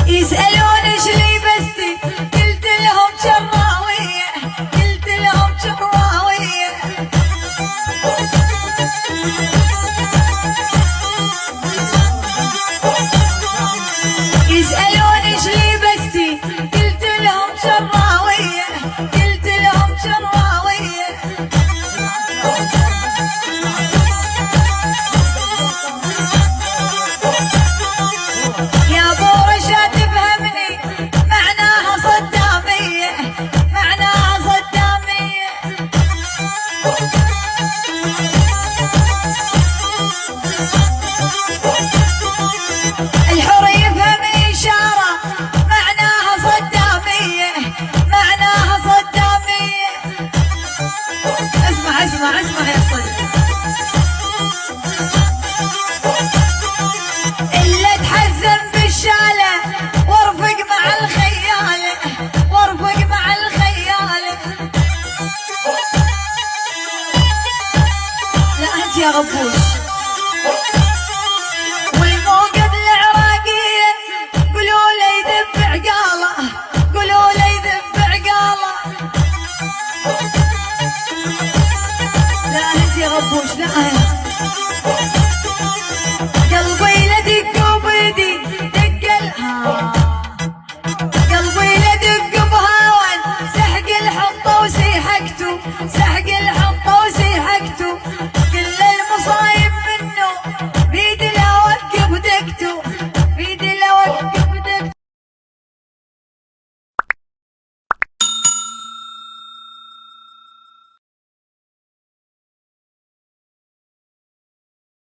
يسألون ايش لبستي قلت لهم شراوية، قلت لهم شراوية. يسألون ايش لبستي قلت لهم شراوية، قلت لهم شراوية. يا بورشة تفهمني معناها صدامية، معناها صدامية. الحر يفهم إشارة معناها صدامية، معناها صدامية. اسمع اسمع اسمع يا صديق. إلا تحزن بالشالة وارفق مع الخيالة، وارفق مع الخيالة. لا أنت يا غبوش. والموقف العراقية قولوا لي يذب عقاله، قولوا لي يذب عقاله. لا أنت يا غبوش لا.